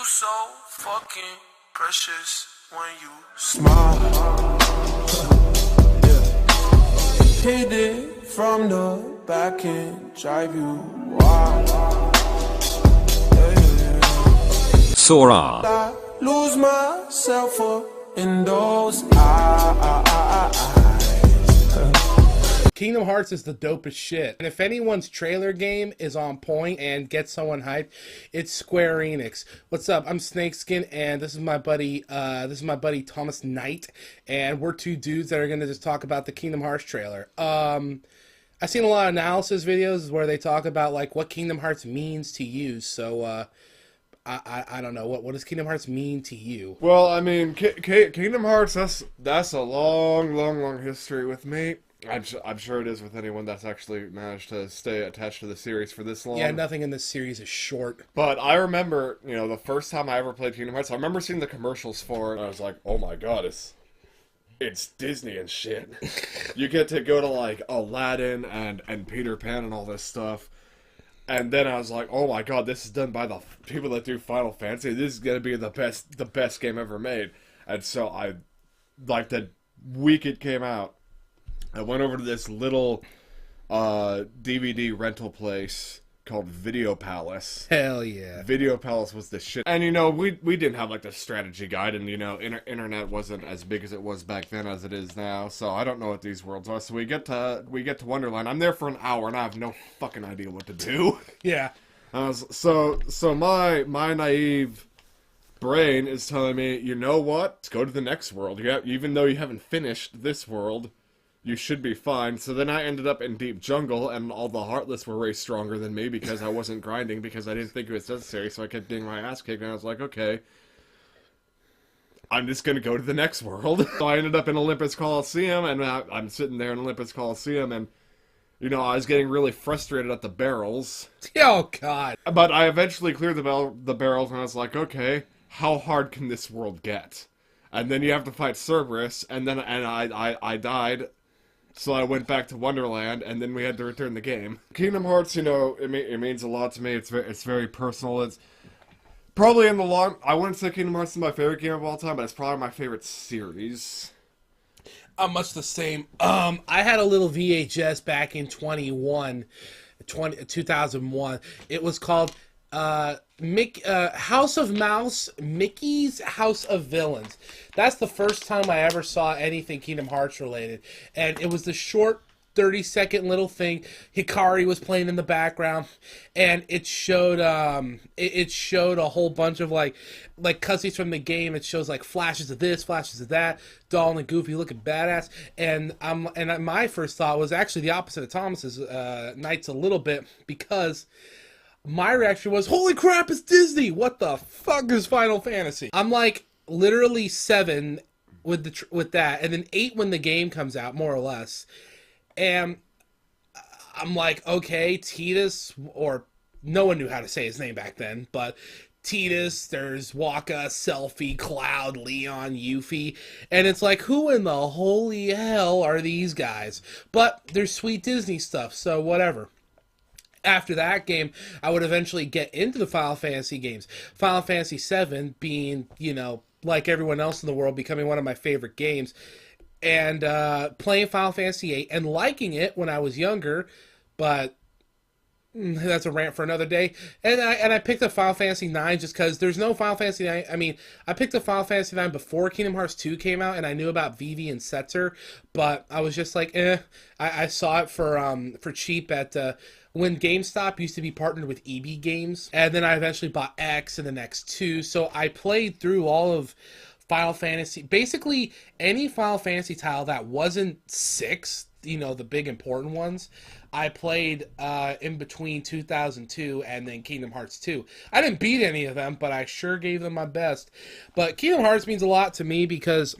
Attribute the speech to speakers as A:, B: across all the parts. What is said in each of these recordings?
A: so fucking precious when you smile. Hit it from the back and drive you wild.
B: Sora.
A: I lose myself up in those eyes.
C: Kingdom Hearts is the dopest shit. And if anyone's trailer game is on point and gets someone hyped, it's Square Enix. What's up? I'm Snakeskin, and this is my buddy Thomas Knight, and we're two dudes that are gonna just talk about the Kingdom Hearts trailer. I've seen a lot of analysis videos where they talk about like what Kingdom Hearts means to you. So I don't know, what does Kingdom Hearts mean to you?
D: Well, I mean, Kingdom Hearts, that's a long history with me. I'm sure it is with anyone that's actually managed to stay attached to the series for this long.
C: Yeah, nothing in this series is short.
D: But I remember, the first time I ever played Kingdom Hearts, I remember seeing the commercials for it, and I was like, oh my god, it's Disney and shit. You get to go to, like, Aladdin and Peter Pan and all this stuff. And then I was like, oh my god, this is done by the people that do Final Fantasy. This is going to be the best game ever made. And so I, like, the week it came out, I went over to this little DVD rental place called Video Palace.
C: Hell yeah.
D: Video Palace was the shit. And, we didn't have, like, the strategy guide, and, internet wasn't as big as it was back then as it is now, so I don't know what these worlds are. So we get to Wonderland. I'm there for an hour, and I have no fucking idea what to do.
C: Yeah.
D: So my naive brain is telling me, you know what? Let's go to the next world. Yeah, even though you haven't finished this world, you should be fine. So then I ended up in Deep Jungle, and all the Heartless were way stronger than me because I wasn't grinding, because I didn't think it was necessary, so I kept getting my ass kicked, and I was like, okay, I'm just gonna go to the next world. So I ended up in Olympus Coliseum, and I'm sitting there in Olympus Coliseum, and, I was getting really frustrated at the barrels.
C: Oh, God.
D: But I eventually cleared the barrels, and I was like, okay, how hard can this world get? And then you have to fight Cerberus, and I died. So I went back to Wonderland, and then we had to return the game. Kingdom Hearts, it means a lot to me. It's very personal. It's probably I wouldn't say Kingdom Hearts is my favorite game of all time, but it's probably my favorite series.
C: I'm much the same. I had a little VHS back in 2001. It was called House of Mouse, Mickey's House of Villains. That's the first time I ever saw anything Kingdom Hearts related. And it was the short 30-second little thing. Hikari was playing in the background, and it showed it showed a whole bunch of like cutscenes from the game. It shows like flashes of this, flashes of that, Donald and Goofy looking badass. And my first thought was actually the opposite of Thomas's, Knight's a little bit, because my reaction was, holy crap, it's Disney! What the fuck is Final Fantasy? I'm like literally 7 with that, and then 8 when the game comes out, more or less. And I'm like, okay, Tidus, or no one knew how to say his name back then, but Tidus, there's Waka, Selphie, Cloud, Leon, Yuffie, and it's like, who in the holy hell are these guys? But there's sweet Disney stuff, so whatever. After that game, I would eventually get into the Final Fantasy games. Final Fantasy VII being, like everyone else in the world, becoming one of my favorite games. And playing Final Fantasy VIII and liking it when I was younger, but that's a rant for another day. And I picked up Final Fantasy IX just because there's no Final Fantasy IX. I mean, I picked up Final Fantasy IX before Kingdom Hearts 2 came out, and I knew about Vivi and Setzer, but I was just like, I saw it for cheap at when GameStop used to be partnered with EB Games, and then I eventually bought X and then X2. So I played through all of Final Fantasy, basically any Final Fantasy title that wasn't 6, the big important ones, I played in between 2002 and then Kingdom Hearts 2. I didn't beat any of them, but I sure gave them my best. But Kingdom Hearts means a lot to me because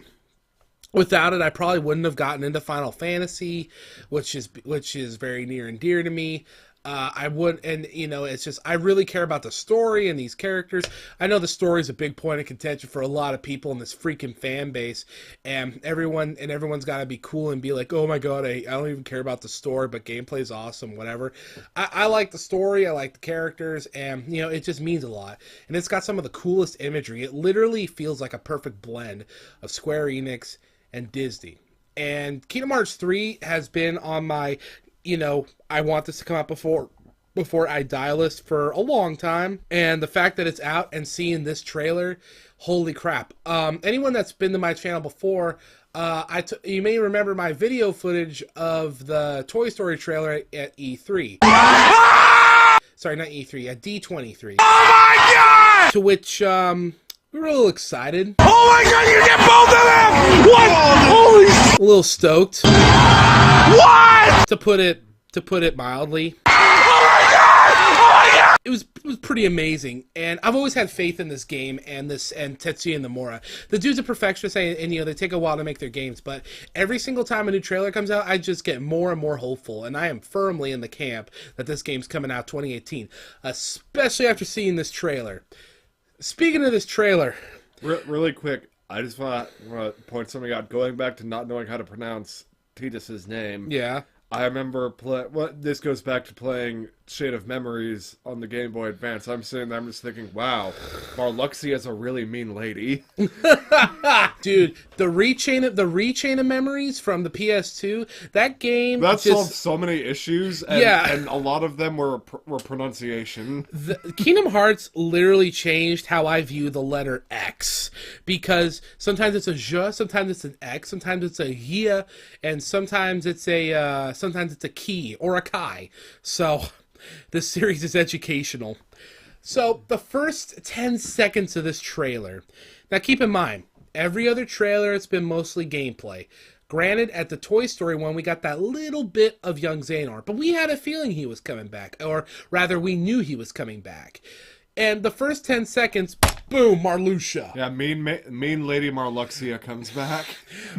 C: without it, I probably wouldn't have gotten into Final Fantasy, which is very near and dear to me. I would, and you know, it's just I really care about the story and these characters. I know the story is a big point of contention for a lot of people in this freaking fan base, and everyone's got to be cool and be like, oh my god, I don't even care about the story, but gameplay's awesome, whatever. I like the story, I like the characters, and you know, it just means a lot. And it's got some of the coolest imagery. It literally feels like a perfect blend of Square Enix and Disney. And Kingdom Hearts 3 has been on my, you know, I want this to come out before I die list for a long time. And the fact that it's out and seeing this trailer, holy crap. Anyone that's been to my channel before, you may remember my video footage of the Toy Story trailer at E3. Sorry, not E3, at D23. Oh my god! To which, we were a little excited.
A: Oh my god, you get both of them! What? Holy
C: A little stoked.
A: what?
C: To put it mildly.
A: Oh my god!
C: It was pretty amazing, and I've always had faith in this game and Tetsuya Nomura. The dude's a perfectionist, and you know, they take a while to make their games, but every single time a new trailer comes out, I just get more and more hopeful, and I am firmly in the camp that this game's coming out 2018, especially after seeing this trailer. Speaking of this trailer,
D: Really quick, I just want to point something out. Going back to not knowing how to pronounce Tidus's name.
C: yeah.
D: I remember this goes back to playing Chain of Memories on the Game Boy Advance. I'm sitting there, I'm just thinking, wow, Marluxia is a really mean lady.
C: Dude, the rechain of memories from the PS2, that game
D: That
C: just
D: solved so many issues, and,
C: Yeah.
D: and a lot of them were pronunciation.
C: Kingdom Hearts literally changed how I view the letter X, because sometimes it's a J, sometimes it's an X, sometimes it's a Y, and sometimes it's a key or a Kai. So this series is educational. So the first 10 seconds of this trailer. Now keep in mind, every other trailer it's been mostly gameplay. Granted, at the Toy Story one, we got that little bit of young Xehanort, but we had a feeling he was coming back, or rather, we knew he was coming back. And the first 10 seconds, boom, Marluxia.
D: Yeah, mean lady Marluxia comes back.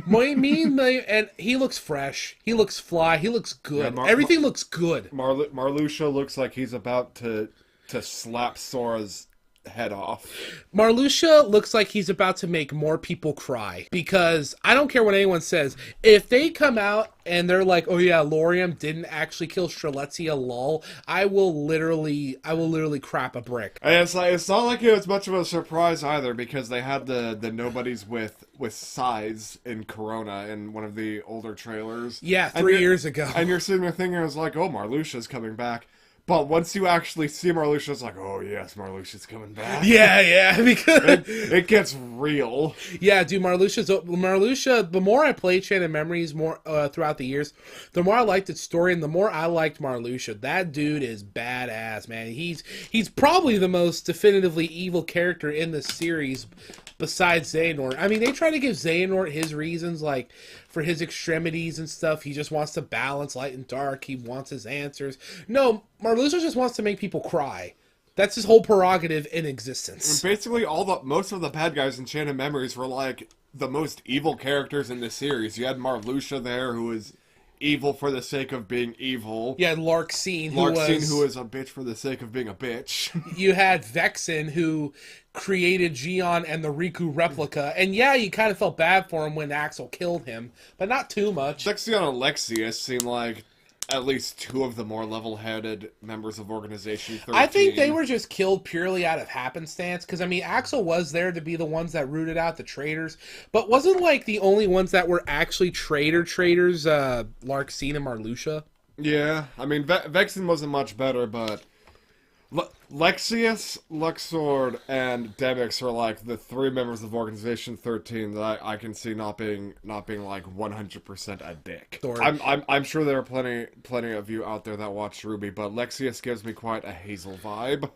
C: And he looks fresh. He looks fly. He looks good.
D: Yeah,
C: Everything looks good.
D: Marluxia looks like he's about to slap Sora's head off.
C: Marluxia looks like he's about to make more people cry, because I don't care what anyone says. If they come out and they're like, "Oh yeah, Lorium didn't actually kill Strelitzia, lol," I will literally crap a brick.
D: And it's not like it was much of a surprise either, because they had the nobodies with size in Corona in one of the older trailers.
C: Yeah, 3 years ago.
D: And you're sitting there thinking, it's like, oh, Marluxia's coming back. But once you actually see Marluxia, it's like, oh yes, Marluxia's coming back.
C: Yeah, because
D: it gets real.
C: yeah, dude, Marluxia. The more I played Chain of Memories more throughout the years, the more I liked its story, and the more I liked Marluxia. That dude is badass, man. He's probably the most definitively evil character in the series, besides Xehanort. I mean, they try to give Xehanort his reasons, like for his extremities and stuff. He just wants to balance light and dark. He wants his answers. No, Marluxia just wants to make people cry. That's his whole prerogative in existence.
D: And basically, most of the bad guys in Chain of Memories were like the most evil characters in this series. You had Marluxia there, who was evil for the sake of being evil.
C: You had Larxene,
D: who was a bitch for the sake of being a bitch.
C: You had Vexen, who created Gion and the Riku replica. And yeah, you kind of felt bad for him when Axel killed him, but not too much.
D: Zexion and Alexius seem like at least two of the more level-headed members of Organization 13.
C: I think they were just killed purely out of happenstance, because, I mean, Axel was there to be the ones that rooted out the traitors, but wasn't, like, the only ones that were actually traitors, Larxene and Marluxia?
D: Yeah, I mean, Vexen wasn't much better, but Lexius, Luxord, and Demix are like the three members of Organization 13 that I can see not being like 100% a dick. I'm sure there are plenty of you out there that watch RWBY, but Lexius gives me quite a Hazel vibe.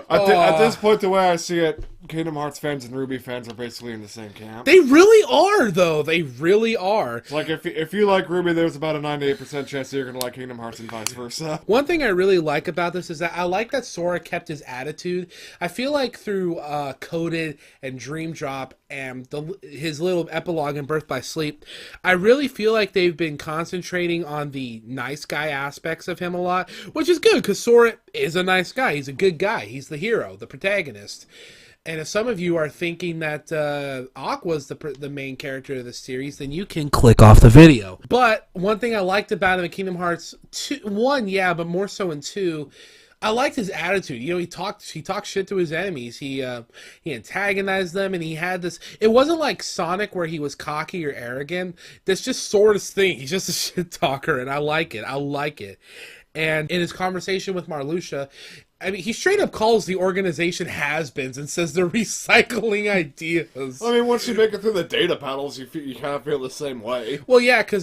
D: At this point, the way I see it, Kingdom Hearts fans and Ruby fans are basically in the same camp.
C: They really are, though. They really are.
D: It's like, if you like Ruby, there's about a 98% chance that you're going to like Kingdom Hearts and vice versa.
C: One thing I really like about this is that I like that Sora kept his attitude. I feel like through Coded and Dream Drop and his little epilogue in Birth by Sleep, I really feel like they've been concentrating on the nice guy aspects of him a lot, which is good because Sora is a nice guy. He's a good guy. He's the hero, the protagonist. And if some of you are thinking that Aqua's the main character of the series, then you can click off the video. But one thing I liked about him in Kingdom Hearts 1, yeah, but more so in 2, I liked his attitude. You know, he talked shit to his enemies. He antagonized them, and he had this. It wasn't like Sonic where he was cocky or arrogant. That's just Sora's thing. He's just a shit talker, and I like it. I like it. And in his conversation with Marluxia, I mean, he straight up calls the organization has-beens and says they're recycling ideas.
D: I mean, once you make it through the data panels, you kind of feel the same way.
C: Well, yeah, because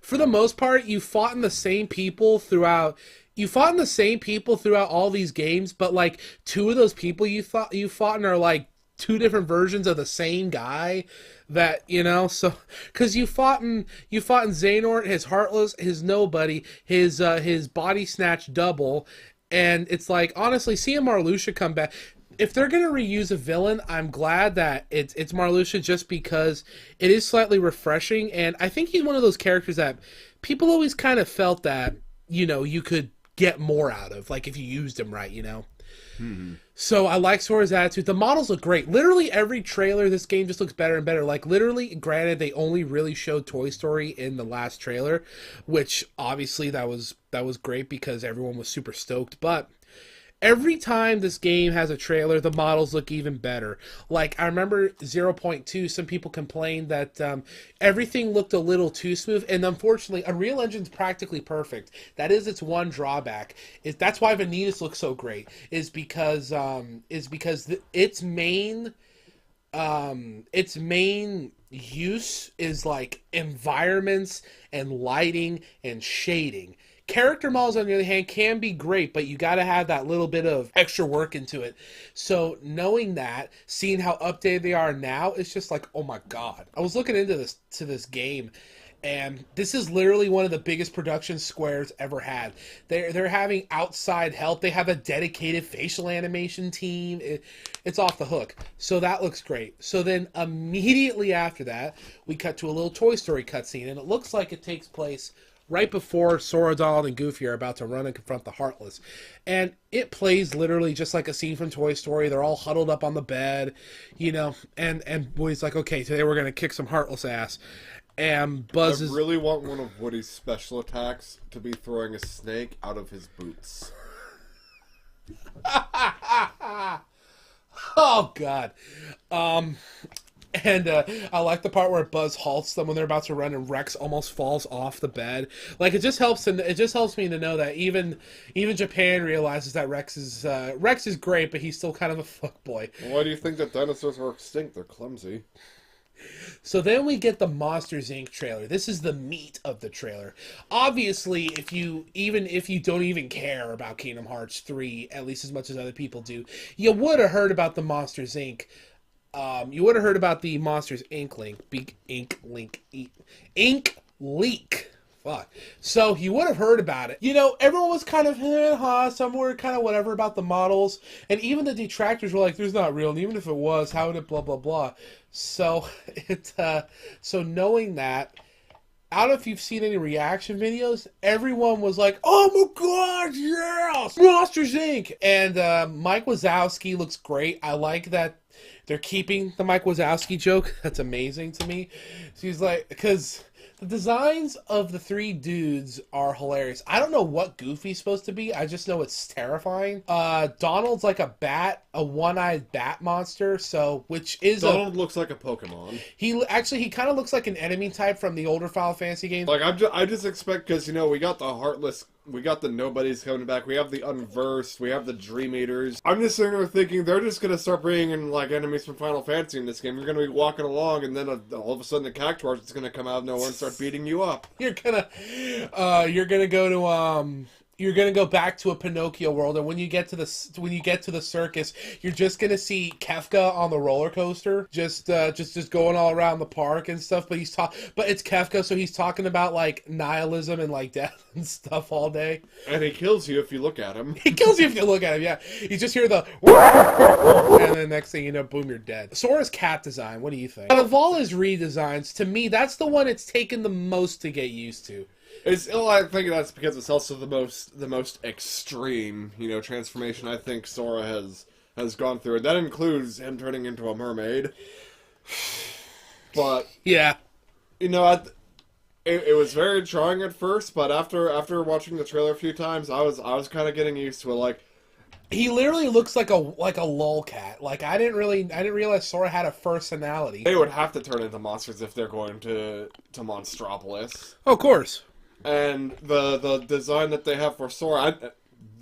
C: for the most part, you fought in the same people throughout. You fought in the same people throughout all these games, but like 2 of those people you fought in are like 2 different versions of the same guy. That, you know, so because you fought in Xehanort, his Heartless, his Nobody, his Body Snatch double, and it's like, honestly, seeing Marluxia come back, if they're gonna reuse a villain, I'm glad that it's Marluxia, just because it is slightly refreshing, and I think he's one of those characters that people always kind of felt that, you know, you could get more out of, like if you used him right, you know. Mm-hmm. So I like Sora's attitude. The models look great. Literally every trailer, this game just looks better and better. Like, literally, granted, they only really showed Toy Story in the last trailer, which obviously that was great because everyone was super stoked. But every time this game has a trailer, the models look even better. Like, I remember 0.2, some people complained that everything looked a little too smooth, and unfortunately, Unreal Engine's practically perfect. That is its one drawback. That's why Vanitas looks so great, is because its main use is like environments and lighting and shading. Character models, on the other hand, can be great, but you got to have that little bit of extra work into it. So knowing that, seeing how updated they are now, it's just like, oh my god. I was looking into this game, and this is literally one of the biggest production Square's ever had. They're having outside help. They have a dedicated facial animation team. It's off the hook. So that looks great. So then immediately after that, we cut to a little Toy Story cutscene, and it looks like it takes place right before Sora, Donald, and Goofy are about to run and confront the Heartless. And it plays literally just like a scene from Toy Story. They're all huddled up on the bed, you know, and Woody's like, okay, today we're going to kick some Heartless ass. And Buzz
D: I really want one of Woody's special attacks to be throwing a snake out of his boots.
C: Oh, God. And I like the part where Buzz halts them when they're about to run, and Rex almost falls off the bed. Like, it just helps me to know that even Japan realizes that Rex is great, but he's still kind of a fuckboy.
D: Why do you think that dinosaurs are extinct? They're clumsy.
C: So then we get the Monsters Inc. trailer. This is the meat of the trailer. Obviously, if you don't even care about Kingdom Hearts 3, at least as much as other people do, you would have heard about the Monsters Inc. You would have heard about the Monsters Inc. leak. Fuck. So you would have heard about it. You know, everyone was kind of, some were kind of whatever about the models. And even the detractors were like, there's not real. And even if it was, how would it blah, blah, blah. So, so knowing that, I don't know if you've seen any reaction videos, everyone was like, oh my god, yes! Monsters Inc. And Mike Wazowski looks great. I like that they're keeping the Mike Wazowski joke. That's amazing to me. So he's like, because the designs of the 3 dudes are hilarious. I don't know what Goofy's supposed to be. I just know it's terrifying. Donald's like a bat, a one-eyed bat monster. So, which is
D: Donald looks like a Pokemon.
C: He kind of looks like an enemy type from the older Final Fantasy games.
D: Like, I just expect, because, you know, we got the Heartless, we got the Nobodies coming back, we have the Unversed, we have the Dream Eaters. I'm just sitting there thinking they're just going to start bringing in, like, enemies from Final Fantasy in this game. You're going to be walking along, and then all of a sudden the Cactuars is going to come out of nowhere and start beating you up.
C: You're gonna go to you're gonna go back to a Pinocchio world, and when you get to the circus, you're just gonna see Kefka on the roller coaster, just going all around the park and stuff. But but it's Kefka, so he's talking about like nihilism and like death and stuff all day.
D: And he kills you if you look at him.
C: He kills you if you look at him. Yeah, you just hear the and then next thing you know, boom, you're dead. Sora's cat design. What do you think? Out of all his redesigns, to me, that's the one it's taken the most to get used to.
D: I think that's because it's also the most extreme, transformation I think Sora has gone through. And that includes him turning into a mermaid. But
C: yeah,
D: it was very jarring at first, but after watching the trailer a few times, I was kind of getting used to it. Like,
C: he literally looks like a lolcat. Like I didn't realize Sora had a personality.
D: They would have to turn into monsters if they're going to Monstropolis.
C: Oh, of course.
D: And the design that they have for Sora,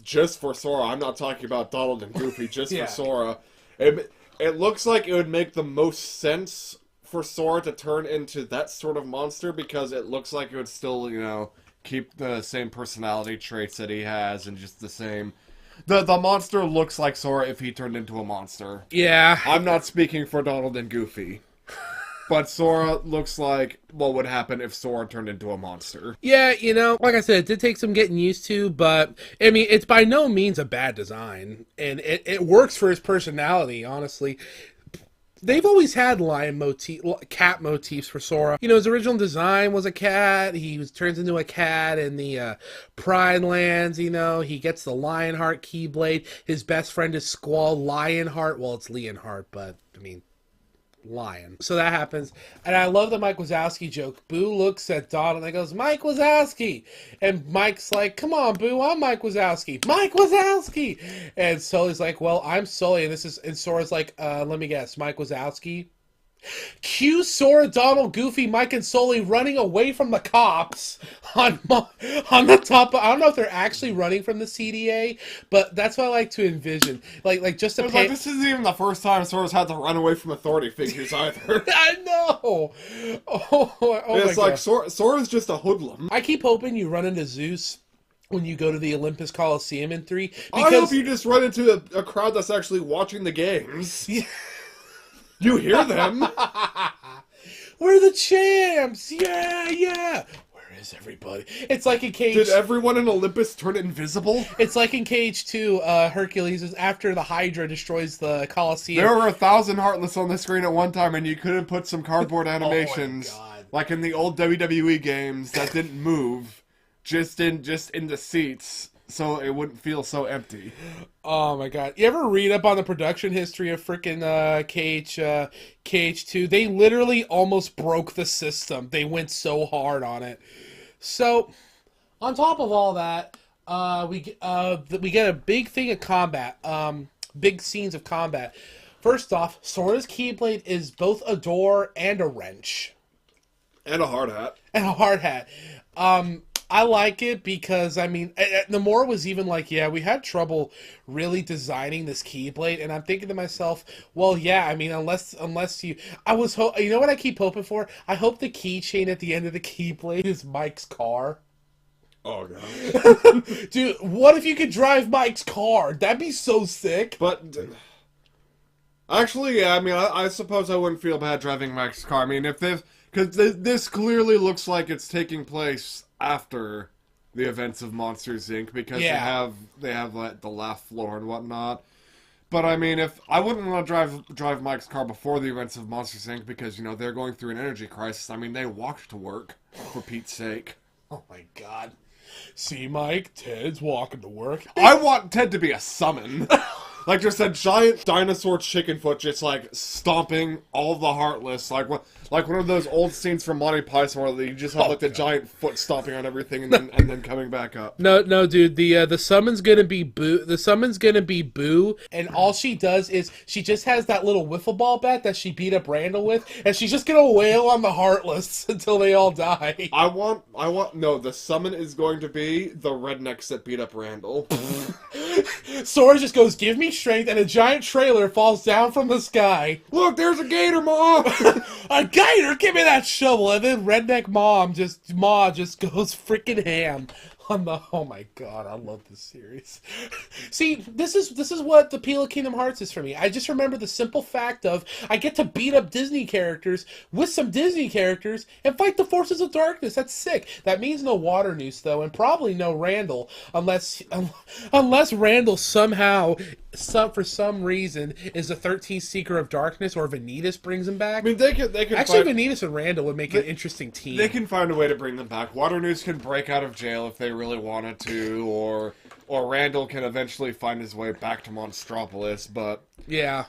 D: just for Sora, I'm not talking about Donald and Goofy, just for Sora. It looks like it would make the most sense for Sora to turn into that sort of monster, because it looks like it would still, keep the same personality traits that he has, and just the same... The monster looks like Sora if he turned into a monster.
C: Yeah.
D: I'm not speaking for Donald and Goofy. But Sora looks like what would happen if Sora turned into a monster.
C: Yeah, like I said, it did take some getting used to, but, I mean, it's by no means a bad design. And it works for his personality, honestly. They've always had cat motifs for Sora. His original design was a cat. He turns into a cat in the Pride Lands, He gets the Lionheart Keyblade. His best friend is Squall Lionheart. Well, it's Leonheart, but, I mean... lion. So that happens, and I love the Mike Wazowski joke. Boo looks at Donald and goes, "Mike Wazowski," and Mike's like, "Come on, Boo, I'm Mike Wazowski, Mike Wazowski." And Sully's like, "Well, I'm Sully," and Sora's like, "Let me guess, Mike Wazowski." Cue Sora, Donald, Goofy, Mike, and Sully running away from the cops on the top. I don't know if they're actually running from the CDA, but that's what I like to envision. Like just to pay.
D: This isn't even the first time Sora's had to run away from authority figures either.
C: I know. Oh
D: it's
C: my
D: like
C: God.
D: Sora's just a hoodlum.
C: I keep hoping you run into Zeus when you go to the Olympus Coliseum in 3.
D: I hope you just run into a crowd that's actually watching the games.
C: Yeah.
D: You hear them.
C: We're the champs! Yeah! Where is everybody? It's like in Cage...
D: Did everyone in Olympus turn invisible?
C: It's like in Cage 2, Hercules is after the Hydra destroys the Coliseum.
D: There were 1,000 Heartless on the screen at one time, and you couldn't put some cardboard animations, like in the old WWE games, that didn't move, just in the seats, so it wouldn't feel so empty.
C: Oh my God. You ever read up on the production history of frickin' KH2? They literally almost broke the system. They went so hard on it. So, on top of all that, we get a big thing of combat. Big scenes of combat. First off, Sora's Keyblade is both a door and a wrench.
D: And a hard hat.
C: I like it because, I mean, Nomura was even like, yeah, we had trouble really designing this Keyblade, and I'm thinking to myself, well, yeah, I mean, unless you know what I keep hoping for? I hope the keychain at the end of the Keyblade is Mike's car.
D: Oh, God.
C: Dude, what if you could drive Mike's car? That'd be so sick.
D: But, actually, yeah, I mean, I suppose I wouldn't feel bad driving Mike's car. I mean, because this clearly looks like it's taking place after the events of Monsters Inc. because they have like the laugh floor and whatnot. But I mean, if I wouldn't want to drive Mike's car before the events of Monsters Inc. because they're going through an energy crisis. I mean, they walked to work, for Pete's sake.
C: Oh my God! See, Mike, Ted's walking to work.
D: I want Ted to be a summon. Like just a giant dinosaur chicken foot just like stomping all the Heartless, like one of those old scenes from Monty Python where you just have the giant foot stomping on everything and then coming back up.
C: No, dude, the summon's gonna be Boo. The summon's gonna be Boo, and all she does is she just has that little wiffle ball bat that she beat up Randall with, and she's just gonna wail on the Heartless until they all die.
D: The summon is going to be the rednecks that beat up Randall.
C: Sora just goes, "Give me strength," and a giant trailer falls down from the sky.
D: Look, there's a gator, Mom!
C: A gator? Give me that shovel! And then redneck Ma just goes freaking ham. Oh my god, I love this series. See, this is what the appeal of Kingdom Hearts is for me. I just remember the simple fact of I get to beat up Disney characters with some Disney characters and fight the forces of darkness. That's sick. That means no Water Noose though, and probably no Randall, unless Randall somehow, for some reason, is the 13th Seeker of Darkness, or Vanitas brings him back.
D: I mean, they could
C: actually Vanitas and Randall would make an interesting team.
D: They can find a way to bring them back. Water Noose can break out of jail if they really wanted to, or Randall can eventually find his way back to Monstropolis, but...
C: Yeah.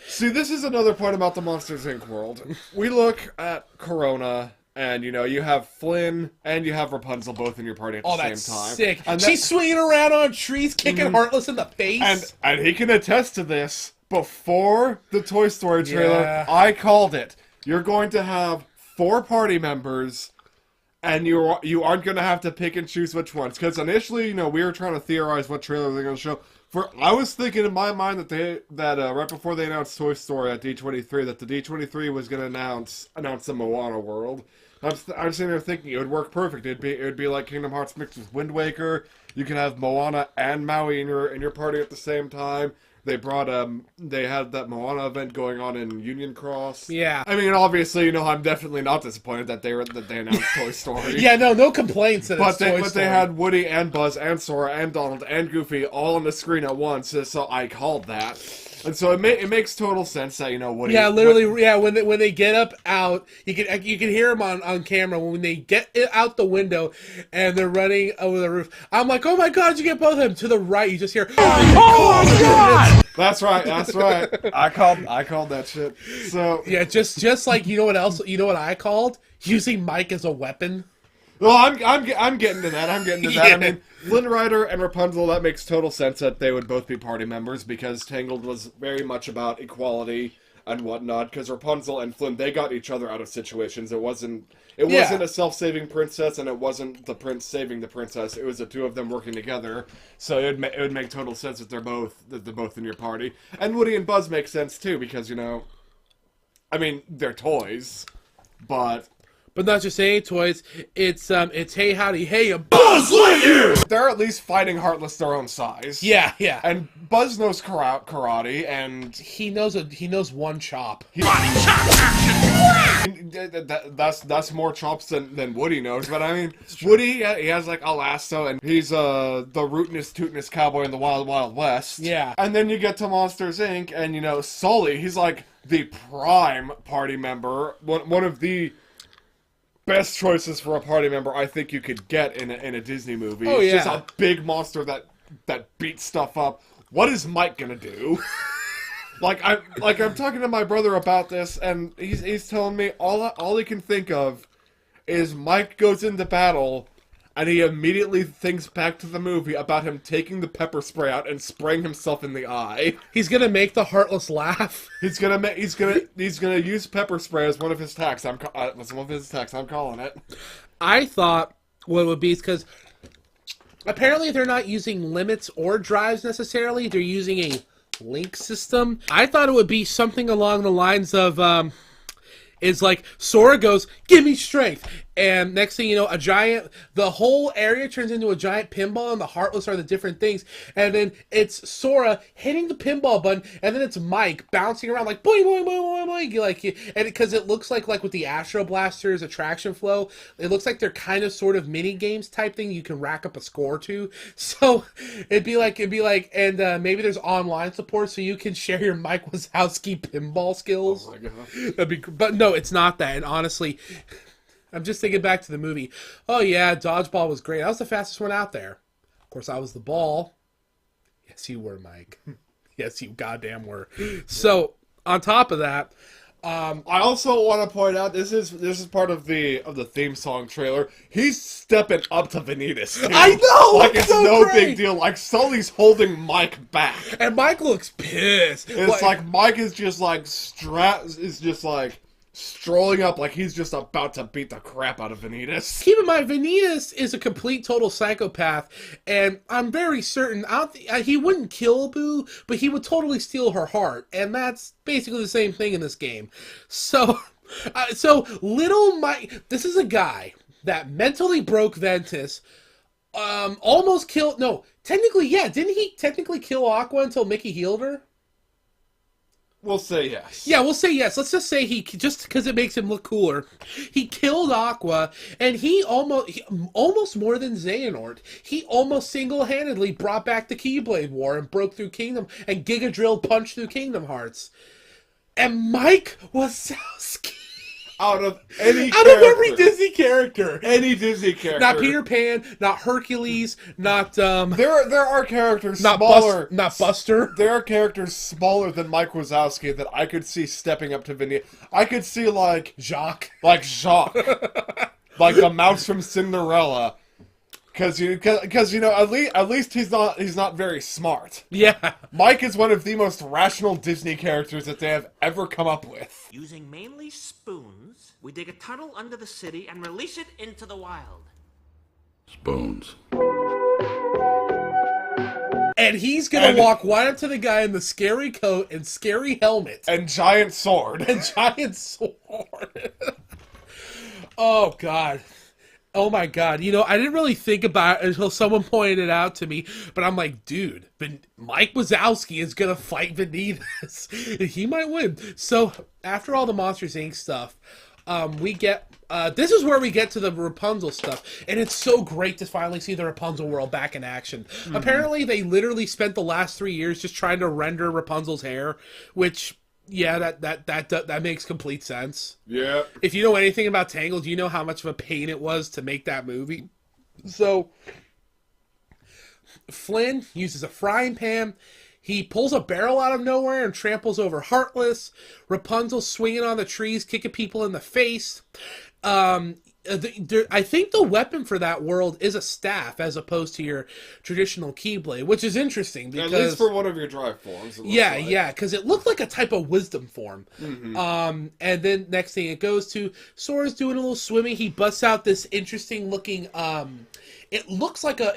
D: See, this is another point about the Monsters, Inc. world. We look at Corona, and, you know, you have Flynn and you have Rapunzel both in your party at the same time.
C: Sick. And she's swinging around on trees, kicking Heartless in the face.
D: And he can attest to this. Before the Toy Story trailer, I called it. You're going to have 4 party members... And you aren't going to have to pick and choose which ones. Because initially, you know, we were trying to theorize what trailer they're going to show. I was thinking in my mind that right before they announced Toy Story at D23, that the D23 was going to announce the Moana world. I'm sitting there thinking it would work perfect. It would be like Kingdom Hearts mixed with Wind Waker. You can have Moana and Maui in your party at the same time. They had that Moana event going on in Union Cross.
C: Yeah.
D: I mean, obviously, you know, I'm definitely not disappointed that they announced Toy Story.
C: Yeah, no complaints that it's Toy Story.
D: But they had Woody and Buzz and Sora and Donald and Goofy all on the screen at once, so I called that. And so it makes total sense that, you know, Woody...
C: Yeah, literally, when they get out, you can hear them on camera when they get out the window and they're running over the roof. I'm like, oh my god, did you get both of them? To the right, you just hear, oh my god!
D: That's right. I called that shit. So
C: yeah, just like, you know what else? You know what I called? Using Mike as a weapon.
D: Well, I'm getting to that. Yeah. I mean, Flynn Rider and Rapunzel, that makes total sense that they would both be party members, because Tangled was very much about equality and whatnot. Because Rapunzel and Flynn, they got each other out of situations. It wasn't a self-saving princess, and it wasn't the prince saving the princess. It was the two of them working together. So it would make total sense that they're both in your party. And Woody and Buzz make sense too, because, you know, I mean, they're toys, but
C: not just any toys. It's hey howdy hey, a Buzz Lightyear.
D: They're at least fighting Heartless their own size.
C: Yeah.
D: And Buzz knows karate, and
C: he knows one chop.
D: That's more chops than Woody knows. But I mean, Woody, he has like a lasso, and he's the rootinest, tootinest cowboy in the Wild Wild West.
C: Yeah.
D: And then you get to Monsters Inc., and, you know, Sully, he's like the prime party member, one of the best choices for a party member I think you could get in a Disney movie.
C: Oh, yeah.
D: Just a big monster that beats stuff up. What is Mike gonna do? I'm talking to my brother about this, and he's telling me all he can think of is Mike goes into battle, and he immediately thinks back to the movie about him taking the pepper spray out and spraying himself in the eye.
C: He's gonna make the Heartless laugh.
D: He's gonna use pepper spray as one of his attacks. I'm calling it.
C: I thought what it would be is because apparently they're not using limits or drives necessarily. They're using a link system. I thought it would be something along the lines of is like Sora goes, give me strength, and next thing you know, the whole area turns into a giant pinball, and the Heartless are the different things, and then it's Sora hitting the pinball button, and then it's Mike bouncing around like boing boing boing boing boing, like, and because it looks like with the Astro Blasters attraction flow, it looks like they're kind of sort of mini games type thing you can rack up a score to. So it'd be like, and maybe there's online support so you can share your Mike Wazowski pinball skills.
D: Oh my god,
C: that'd be, but no, it's not that. And honestly, I'm just thinking back to the movie. Oh yeah, dodgeball was great. I was the fastest one out there. Of course, I was the ball. Yes, you were, Mike. Yes, you goddamn were. So on top of that,
D: I also want to point out this is part of the theme song trailer. He's stepping up to Vanitas. Too.
C: I know,
D: like it's
C: so
D: no
C: great.
D: big deal. Like Sully's holding Mike back,
C: and Mike looks pissed.
D: It's like Mike is just like strolling up like he's just about to beat the crap out of Vanitas.
C: Keep in mind, Vanitas is a complete, total psychopath, and I'm very certain he wouldn't kill Boo, but he would totally steal her heart, and that's basically the same thing in this game. So little Mike, this is a guy that mentally broke Ventus Almost killed. No, technically, yeah. Didn't he technically kill Aqua until Mickey healed her?
D: We'll say yes.
C: Yeah, we'll say yes. Let's just say just because it makes him look cooler. He killed Aqua, and he almost more than Xehanort. He almost single-handedly brought back the Keyblade War and broke through Kingdom, and Giga Drill punched through Kingdom Hearts. And Mike Wazowski.
D: Out of every
C: Disney character.
D: Any Disney character.
C: Not Peter Pan, not Hercules, not
D: There are characters
C: not
D: smaller.
C: not Buster.
D: There are characters smaller than Mike Wazowski that I could see stepping up to Vinny. I could see like
C: Jacques.
D: like the mouse from Cinderella. Because at least he's not very smart.
C: Yeah.
D: Mike is one of the most rational Disney characters that they have ever come up with.
B: Using mainly spoons, we dig a tunnel under the city and release it into the wild.
E: Spoons.
C: And he's gonna walk right up to the guy in the scary coat and scary helmet.
D: And giant sword.
C: And giant sword. Oh, God. Oh my God. I didn't really think about it until someone pointed it out to me, but I'm like, dude, Mike Wazowski is going to fight Vanitas. He might win. So after all the Monsters, Inc. stuff, we get, this is where we get to the Rapunzel stuff, and it's so great to finally see the Rapunzel world back in action. Mm-hmm. Apparently they literally spent the last 3 years just trying to render Rapunzel's hair, which... Yeah, that makes complete sense.
D: Yeah.
C: If you know anything about Tangled, you know how much of a pain it was to make that movie. So, Flynn uses a frying pan. He pulls a barrel out of nowhere and tramples over Heartless. Rapunzel swinging on the trees, kicking people in the face. I think the weapon for that world is a staff as opposed to your traditional Keyblade, which is interesting because
D: at least for one of your drive forms.
C: Yeah, because it looked like a type of wisdom form.
D: Mm-hmm.
C: And then next thing it goes to Sora's doing a little swimming. He busts out this interesting looking. It looks like a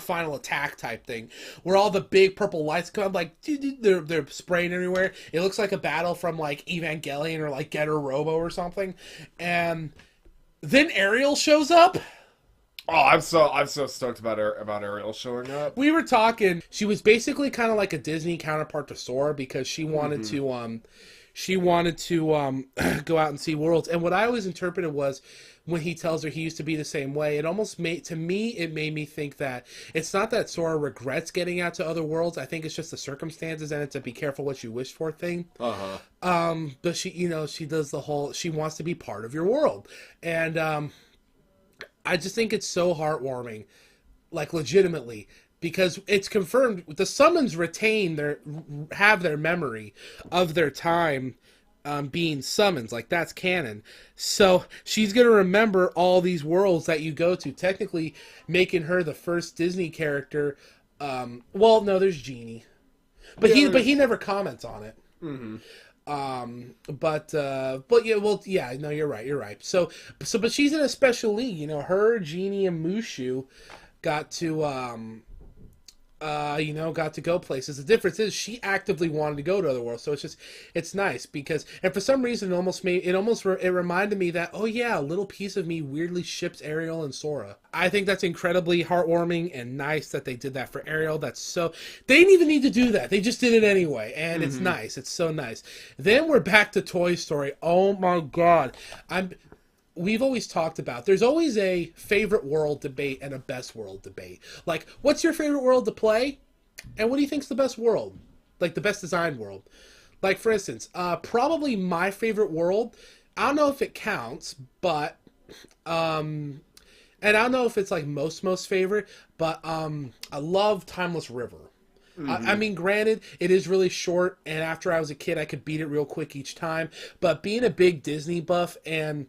C: Final Attack type thing, where all the big purple lights come, like they're spraying everywhere. It looks like a battle from like Evangelion or like Getter Robo or something. And then Ariel shows up.
D: Oh, I'm so stoked about Ariel showing up.
C: We were talking. She was basically kind of like a Disney counterpart to Sora because she wanted to go out and see worlds. And what I always interpreted was when he tells her he used to be the same way, it almost made me think that it's not that Sora regrets getting out to other worlds. I think it's just the circumstances and it's a be careful what you wish for thing. But she does the whole, she wants to be part of your world. And I just think it's so heartwarming, like legitimately, because it's confirmed the summons have their memory of their time being summons, like that's canon. So she's gonna remember all these worlds that you go to, technically making her the first Disney character. Well, no, there's Genie, but he never comments on it.
D: Mm-hmm.
C: But yeah, well, yeah, no, you're right. So, but she's in a special league. Her, Genie, and Mushu got to got to go places. The difference is she actively wanted to go to other worlds, so it's nice because, and for some reason it reminded me that, oh yeah, a little piece of me weirdly ships Ariel and Sora. I think that's incredibly heartwarming and nice that they did that for Ariel. They didn't even need to do that. They just did it anyway, and it's nice. It's so nice. Then we're back to Toy Story. Oh my God. We've always talked about, there's always a favorite world debate and a best world debate. Like, what's your favorite world to play? And what do you think's the best world? Like, the best designed world? Like, for instance, probably my favorite world, I don't know if it counts, but, and I don't know if it's like most favorite, but I love Timeless River. I mean, granted, it is really short, and after I was a kid, I could beat it real quick each time. But being a big Disney buff and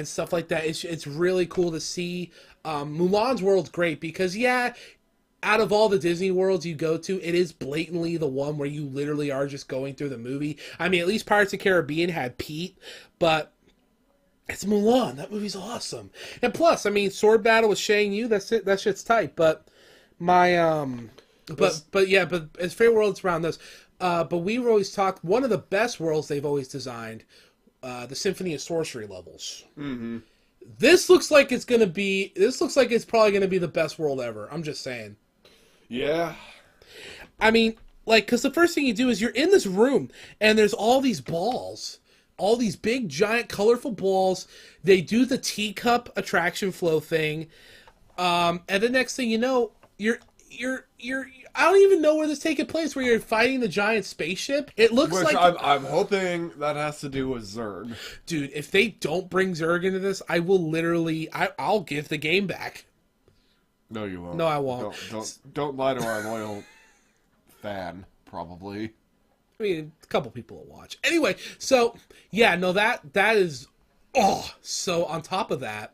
C: stuff like that, it's really cool to see. Mulan's world's great because, yeah, out of all the Disney worlds you go to, it is blatantly the one where you literally are just going through the movie. I mean, at least Pirates of the Caribbean had Pete, but it's Mulan. That movie's awesome. And plus, I mean, sword battle with Shang Yu, that shit's tight. But my But as favorite worlds around this. But we've always talked, one of the best worlds they've always designed, the Symphony of Sorcery levels. Mm-hmm. This looks like it's gonna be. This looks like it's probably gonna be the best world ever. I'm just saying.
D: Yeah.
C: I mean, like, because the first thing you do is you're in this room and there's all these balls, all these big, giant, colorful balls. They do the teacup attraction flow thing, and the next thing you know, you're. I don't even know where this taking place. Where you're fighting the giant spaceship. It looks
D: Which
C: like
D: I'm hoping that has to do with Zerg.
C: dude. If they don't bring Zerg into this, I will literally. I'll give the game back.
D: No, you won't.
C: No, I won't.
D: Don't lie to our loyal fan. Probably.
C: I mean, a couple people will watch. Anyway, so yeah, no, that is so on top of that,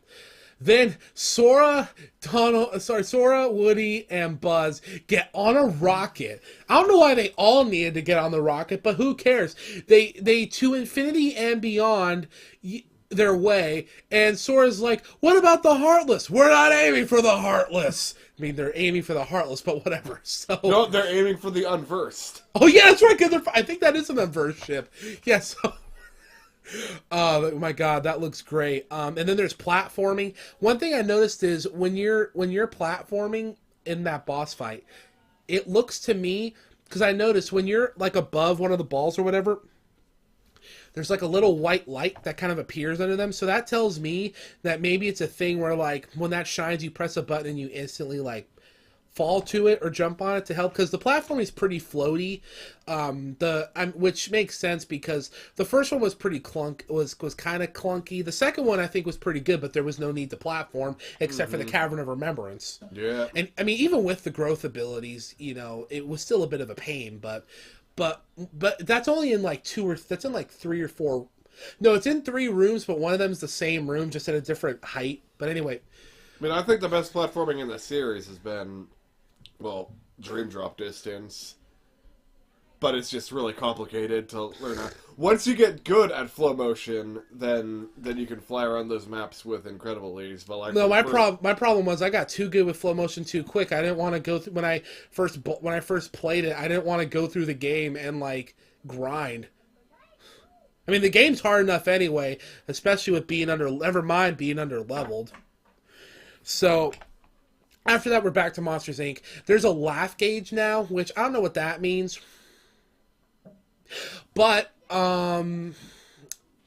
C: then Sora, Woody, and Buzz get on a rocket. I don't know why they all needed to get on the rocket, but who cares? They to infinity and beyond their way, and Sora's like, "What about the Heartless? We're not aiming for the Heartless." I mean, they're aiming for the Heartless, but whatever. So
D: No, they're aiming for the unversed.
C: oh yeah, that's right. Cause I think that is an unversed ship. Yeah. So, oh my god, that looks great. And then there's platforming. One thing I noticed is when you're platforming in that boss fight, it looks to me, because I noticed when you're like above one of the balls or whatever, there's like a little white light that kind of appears under them. So that tells me that maybe it's a thing where like when that shines, you press a button and you instantly like fall to it or jump on it to help, because the platform is pretty floaty. Which makes sense because the first one was pretty was kind of clunky. The second one I think was pretty good, but there was no need to platform except for the Cavern of Remembrance.
D: Yeah.
C: And I mean, even with the growth abilities, it was still a bit of a pain, but that's only in like that's in like 3 or 4. No, it's in 3 rooms, but one of them is the same room, just at a different height. But anyway,
D: I mean, I think the best platforming in the series has been, well, Dream Drop Distance. But it's just really complicated to learn how. Once you get good at flow motion, then you can fly around those maps with incredible ease. But like,
C: no, my problem was I got too good with flow motion too quick. I didn't want to go through when I first played it. I didn't want to go through the game and like grind. I mean, the game's hard enough anyway, especially with being under. Never mind being under leveled. So after that, we're back to Monsters Inc. There's a laugh gauge now, which I don't know what that means. But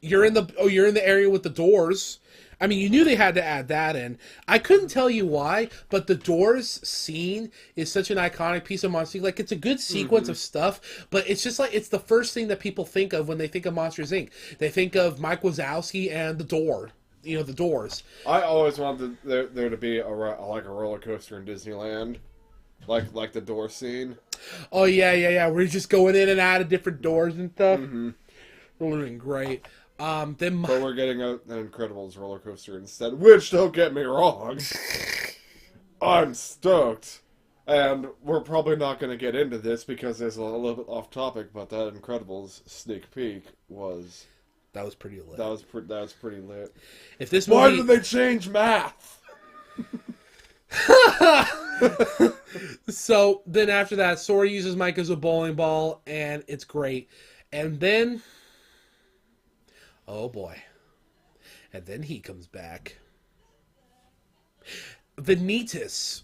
C: you're in the area with the doors. I mean, you knew they had to add that in. I couldn't tell you why, but the doors scene is such an iconic piece of Monsters Inc. Like, it's a good sequence of stuff, but it's just like it's the first thing that people think of when they think of Monsters Inc. They think of Mike Wazowski and the door. The doors.
D: I always wanted there to be a roller coaster in Disneyland, like the door scene.
C: Oh yeah. We're just going in and out of different doors and stuff. Mm-hmm. Looking great. But
D: we're getting an Incredibles roller coaster instead. Which, don't get me wrong, I'm stoked. And we're probably not going to get into this because it's a little bit off topic. But that Incredibles sneak peek was.
C: That was pretty lit.
D: That was pretty lit.
C: If this movie...
D: Why did they change math?
C: So then after that, Sora uses Mike as a bowling ball, and it's great. And then, oh boy, and then he comes back. Vanitas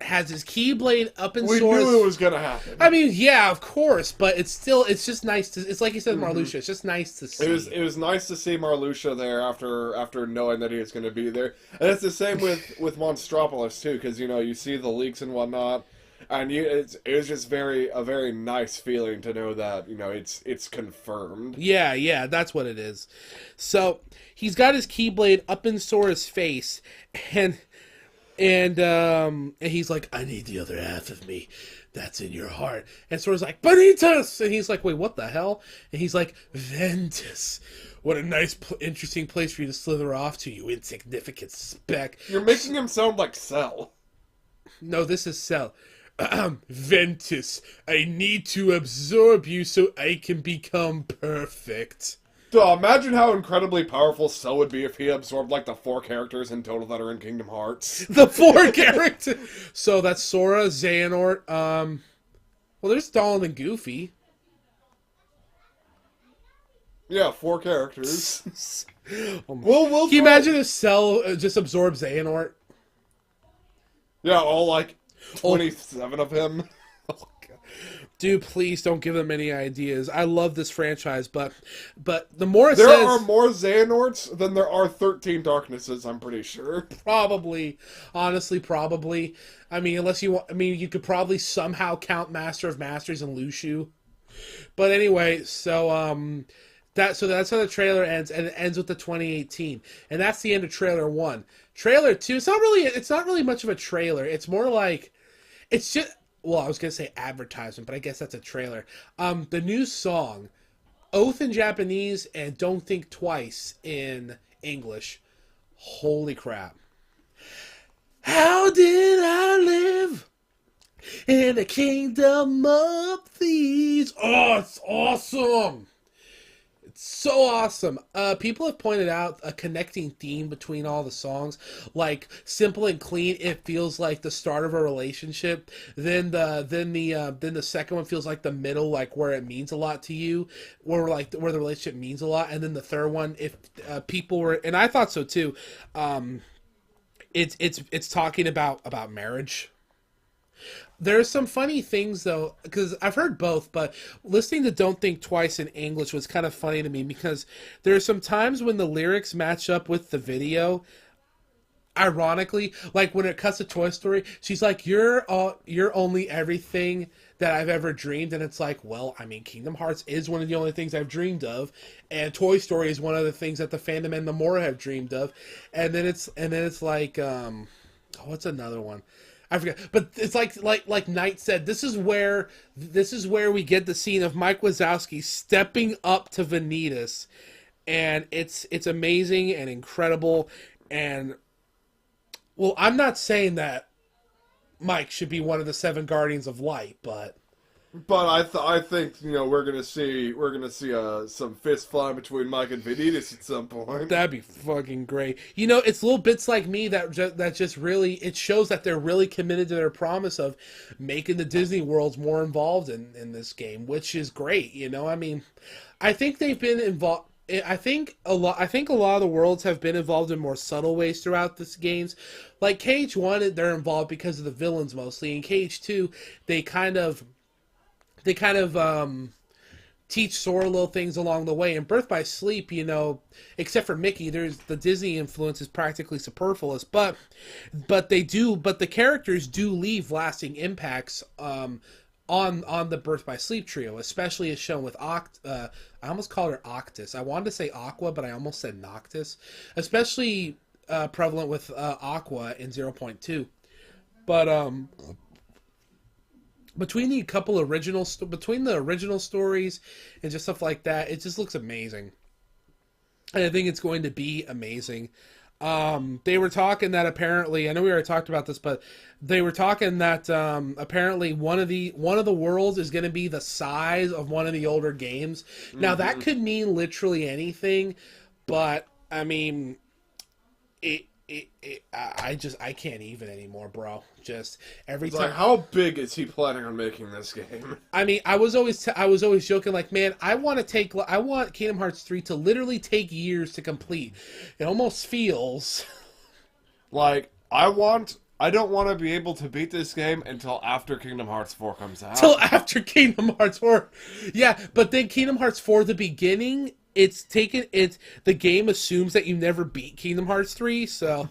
C: has his Keyblade up in Sora's...
D: We knew it was gonna happen.
C: I mean, yeah, of course, but it's just nice to... It's like you said, Marluxia, it's just nice to see.
D: It was nice to see Marluxia there after knowing that he was going to be there. And it's the same with Monstropolis, too, because, you see the leaks and whatnot, and it was just a very nice feeling to know that, it's confirmed.
C: Yeah, that's what it is. So, he's got his Keyblade up in Sora's face, and he's like, I need the other half of me that's in your heart. And Sora's like, Bonitas! And he's like, wait, what the hell? And he's like, Ventus. What a nice, interesting place for you to slither off to, you insignificant speck.
D: You're making him sound like Cell.
C: No, this is Cell. Ventus, I need to absorb you so I can become perfect.
D: Imagine how incredibly powerful Cell would be if he absorbed, the 4 characters in total that are in Kingdom Hearts.
C: The 4 characters! So that's Sora, Xehanort, well, there's Donald and Goofy.
D: Yeah, 4 characters. We'll
C: Can you imagine if Cell just absorbs Xehanort?
D: Yeah, all like 27 of him. Oh, God.
C: Dude, please don't give them any ideas. I love this franchise, but the more it
D: There
C: says,
D: are more Xehanorts than there are 13 Darknesses, I'm pretty sure.
C: probably, honestly, probably. I mean, unless you want, I mean, you could probably somehow count Master of Masters and Luxu. But anyway, that's how the trailer ends, and it ends with the 2018, and that's the end of trailer 1. Trailer 2, it's not really much of a trailer. It's more like, it's just, well, I was gonna say advertisement, but I guess that's a trailer. The new song, Oath in Japanese and Don't Think Twice in English. Holy crap! How did I live in a kingdom of thieves? Oh, it's awesome! So awesome. People have pointed out a connecting theme between all the songs. Like simple and clean, it feels like the start of a relationship. Then the second one feels like the middle, like where it means a lot to you, where the relationship means a lot. And then the third one, if people were, and I thought so too. It's talking about marriage. There's some funny things, though, because I've heard both, but listening to Don't Think Twice in English was kind of funny to me because there are some times when the lyrics match up with the video. Ironically, like when it cuts to Toy Story, she's like, you're only everything that I've ever dreamed. And it's like, well, I mean, Kingdom Hearts is one of the only things I've dreamed of. And Toy Story is one of the things that the fandom and the more have dreamed of. And then it's like, what's another one? I forget, but it's like Knight said. This is where we get the scene of Mike Wazowski stepping up to Vanitas, and it's amazing and incredible. And well, I'm not saying that Mike should be one of the 7 Guardians of Light, but
D: I think we're gonna see some fist flying between Mike and Vanitas at some point.
C: that'd be fucking great. It's little bits like me that just really, it shows that they're really committed to their promise of making the Disney worlds more involved in this game, which is great. I mean, I think they've been involved. I think a lot of the worlds have been involved in more subtle ways throughout this games. Like KH1, they're involved because of the villains mostly. In KH2, they kind of teach Sora little things along the way. In Birth by Sleep, except for Mickey, there's the Disney influence is practically superfluous. But the characters do leave lasting impacts on the Birth by Sleep trio, especially as shown with I almost called her Octus. I wanted to say Aqua, but I almost said Noctis. Especially prevalent with Aqua in 0.2. But between the original stories and just stuff like that, it just looks amazing. And I think it's going to be amazing. They were talking that apparently, I know we already talked about this, but they were talking that apparently one of the worlds is going to be the size of one of the older games. Now that could mean literally anything, but I mean, I can't even anymore, bro. Just every time.
D: Like, how big is he planning on making this game?
C: I mean, I was always joking, like, man, I want Kingdom Hearts 3 to literally take years to complete. It almost feels
D: like I don't want to be able to beat this game until after Kingdom Hearts 4 comes out.
C: till after Kingdom Hearts 4. Yeah, but then Kingdom Hearts 4, the beginning, the game assumes that you never beat Kingdom Hearts 3, so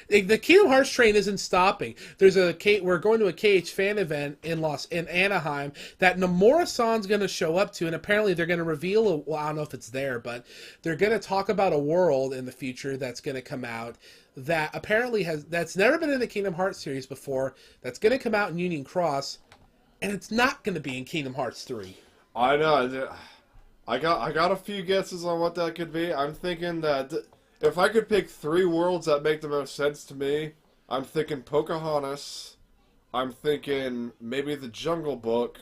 C: the Kingdom Hearts train isn't stopping. We're going to a KH fan event in Anaheim that Nomura-san's going to show up to, and apparently they're going to reveal. Well, I don't know if it's there, but they're going to talk about a world in the future that's going to come out that apparently that's never been in the Kingdom Hearts series before. That's going to come out in Union Cross, and it's not going to be in Kingdom Hearts 3.
D: I know. I got a few guesses on what that could be. I'm thinking that if I could pick 3 worlds that make the most sense to me, I'm thinking Pocahontas, I'm thinking maybe the Jungle Book,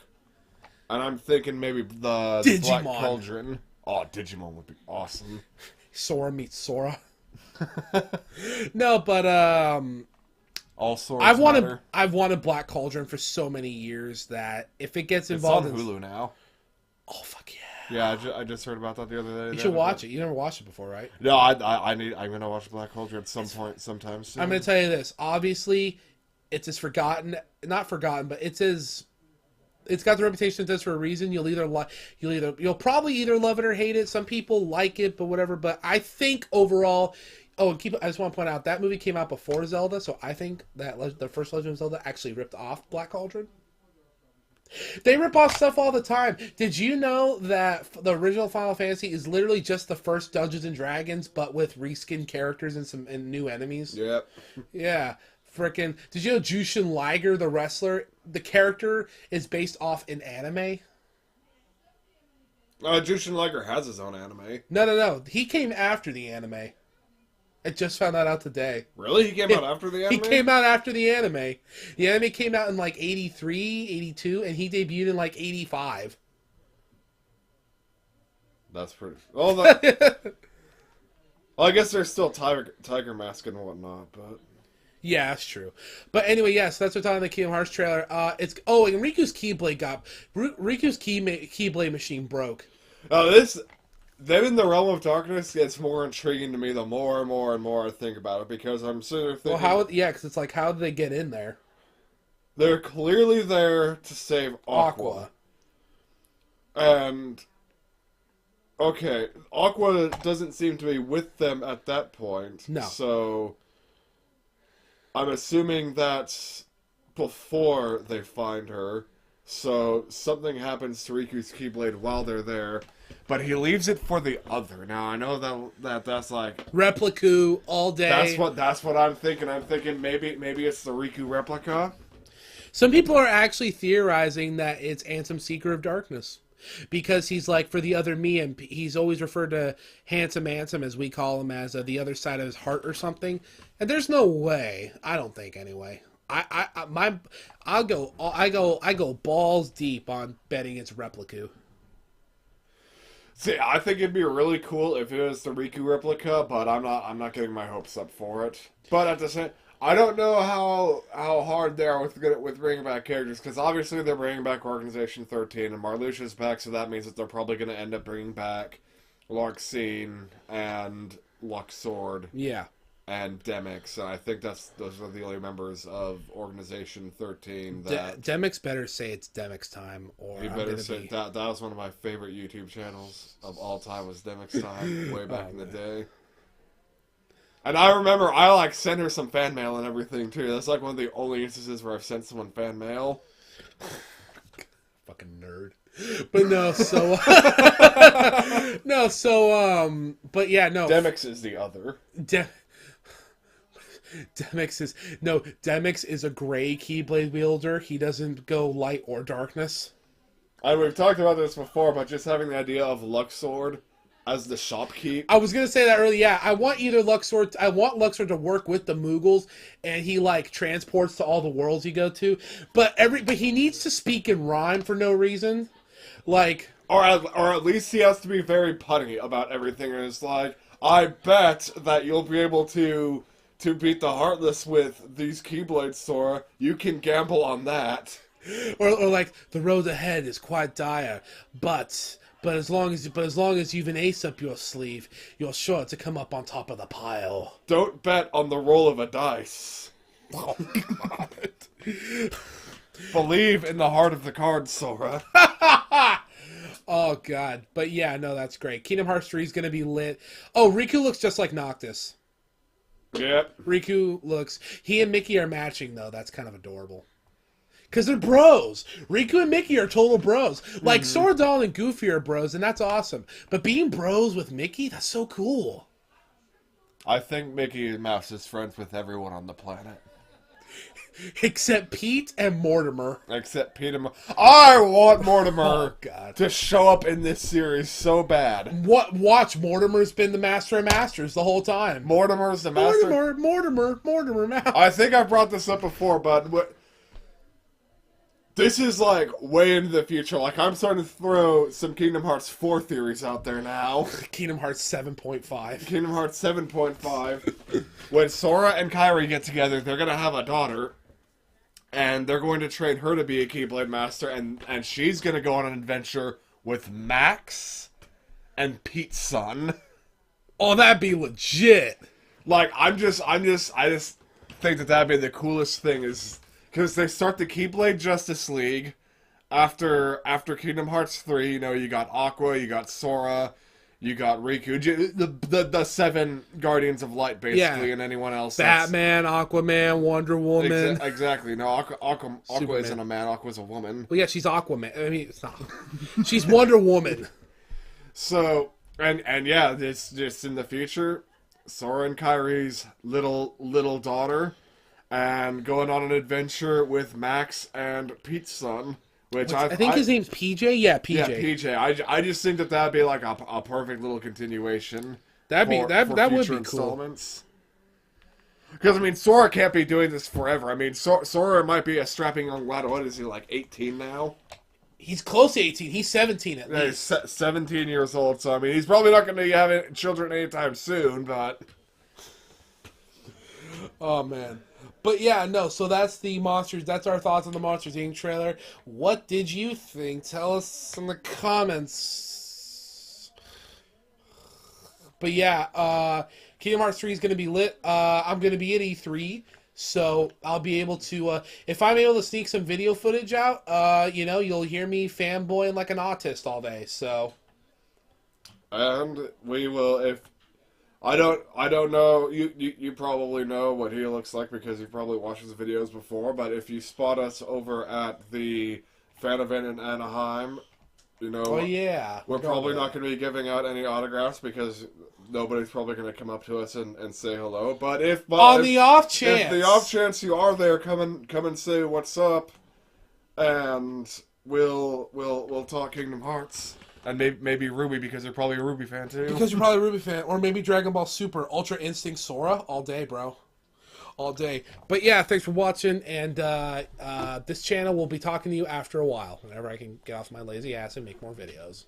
D: and I'm thinking maybe the Black Cauldron. Oh, Digimon would be awesome.
C: Sora meets Sora. No, but
D: all Soras
C: I've wanted Black Cauldron for so many years that if it gets involved,
D: it's on Hulu now.
C: Oh fuck yeah!
D: Yeah, I just heard about that the other day.
C: You should watch it. You never watched it before, right?
D: No, I'm gonna watch Black Cauldron at some point, sometime soon.
C: I'm going to tell you this. Obviously, it's as forgotten, not forgotten, but it's got the reputation it does for a reason. You'll probably either love it or hate it. Some people like it, but whatever. But I think overall, I just want to point out that movie came out before Zelda, so I think that the first Legend of Zelda actually ripped off Black Cauldron. They rip off stuff all the time. Did you know that the original Final Fantasy is literally just the first Dungeons and Dragons, but with reskinned characters and new enemies?
D: Yep.
C: Yeah. Frickin'. Did you know Jushin Liger, the wrestler, the character is based off an anime?
D: Jushin Liger has his own anime.
C: No. He came after the anime. I just found that out today.
D: Really? He came out after the anime?
C: He came out after the anime. The anime came out in like 83, 82, and he debuted in like 85.
D: That's pretty... Oh, that... Well, I guess there's still Tiger Mask and whatnot, but...
C: Yeah, that's true. But anyway, yes, that's what's on the Kingdom Hearts trailer. And Riku's Keyblade machine broke.
D: Then in the Realm of Darkness gets more intriguing to me the more and more I think about it, because I'm sitting there thinking...
C: because it's like, how did they get in there?
D: They're clearly there to save Aqua. And... Okay, Aqua doesn't seem to be with them at that point.
C: No.
D: So... I'm assuming that's before they find her. So something happens to Riku's Keyblade while they're there. But he leaves it for the other. Now I know that's like
C: Replica all day.
D: That's what I'm thinking. I'm thinking maybe it's the Riku replica.
C: Some people are actually theorizing that it's Ansem Seeker of Darkness. Because he's like, for the other me, and he's always referred to Handsome Ansem, as we call him, as the other side of his heart or something. And there's no way. I don't think anyway. I go balls deep on betting it's Replica.
D: See, I think it'd be really cool if it was the Riku replica, but I'm not getting my hopes up for it. But at the same, I don't know how hard they are with bringing back characters, because obviously they're bringing back Organization 13, and Marluxia's back, so that means that they're probably going to end up bringing back Larxene and Luxord.
C: Yeah.
D: And Demix, and I think those are the only members of Organization 13 that...
C: Demix better say it's Demix time, or
D: he better say that was one of my favorite YouTube channels of all time, was Demix time, way back in the day. And I remember I sent her some fan mail and everything too. That's like one of the only instances where I've sent someone fan mail.
C: Fucking nerd. But but yeah, no.
D: Demix is the other.
C: Demix is a gray Keyblade wielder. He doesn't go light or darkness.
D: We've talked about this before, but just having the idea of Luxord as the shopkeep.
C: I was gonna say that earlier. Yeah, I want Luxord to work with the Moogles, and he transports to all the worlds you go to. But he needs to speak in rhyme for no reason.
D: Or at least he has to be very punny about everything. And it's like, I bet that you'll be able to beat the Heartless with these Keyblades, Sora. You can gamble on that.
C: Or the road ahead is quite dire, but as long as you've an ace up your sleeve, you're sure to come up on top of the pile.
D: Don't bet on the roll of a dice.
C: Oh God.
D: Believe in the heart of the cards, Sora.
C: Oh God. But yeah, no, that's great. Kingdom Hearts 3 is gonna be lit. Oh, Riku looks just like Noctis.
D: Yep.
C: He and Mickey are matching, though. That's kind of adorable. Because they're bros. Riku and Mickey are total bros. Sora, Donald, and Goofy are bros, and that's awesome. But being bros with Mickey, that's so cool.
D: I think Mickey Mouse is friends with everyone on the planet.
C: Except Pete and Mortimer.
D: I want Mortimer to show up in this series so bad.
C: Watch, Mortimer's been the master of masters the whole time.
D: Mortimer's the master?
C: Mortimer Mouse.
D: I think I brought this up before, but this is way into the future. I'm starting to throw some Kingdom Hearts 4 theories out there now.
C: Kingdom Hearts 7.5.
D: Kingdom Hearts 7.5. When Sora and Kairi get together, they're going to have a daughter. And they're going to train her to be a Keyblade Master, and she's going to go on an adventure with Max and Pete's son.
C: Oh, that'd be legit.
D: Like, I just think that that'd be the coolest thing, is because they start the Keyblade Justice League after Kingdom Hearts 3. You know, you got Aqua, you got Sora, you got Riku, the 7 Guardians of Light, basically, and anyone else.
C: Batman, Aquaman, Wonder Woman.
D: Exactly. No, Aqua
C: Superman.
D: isn't a man. Aqua's a woman.
C: Well, yeah, she's Aquaman. I mean, it's not. She's Wonder Woman.
D: So, and yeah, this just in the future, Sora and Kyrie's little daughter, and going on an adventure with Max and Pete's son, which
C: I think his name's PJ. Yeah, PJ.
D: Yeah, PJ. I just think that that'd be like a perfect little continuation.
C: That would be cool.
D: Installments. Because I mean, Sora can't be doing this forever. I mean, Sora might be a strapping young lad. What is he, like 18 now?
C: He's close to 18. He's 17 at
D: Yeah,
C: least.
D: he's 17 years old. So I mean, he's probably not going to be having children anytime soon. But
C: Oh man. But yeah, no, so that's the Monsters. That's our thoughts on the Monsters Inc. trailer. What did you think? Tell us in the comments. But yeah, Kingdom Hearts 3 is going to be lit. I'm going to be at E3, so I'll be able to, if I'm able to sneak some video footage out, you know, you'll hear me fanboying like an autist all day, so.
D: And we will, if I don't know. You probably know what he looks like because you probably watched his videos before. But if you spot us over at the fan event in Anaheim, you know,
C: Oh yeah,
D: we're probably not going to be giving out any autographs because nobody's probably going to come up to us and say hello. But if
C: the off chance,
D: if the off chance you are there, come and say what's up, and we'll talk Kingdom Hearts. And maybe Ruby, because you're probably a Ruby fan, too.
C: Because you're probably a Ruby fan. Or maybe Dragon Ball Super, Ultra Instinct Sora. All day, bro. All day. But yeah, thanks for watching. And this channel will be talking to you after a while. Whenever I can get off my lazy ass and make more videos.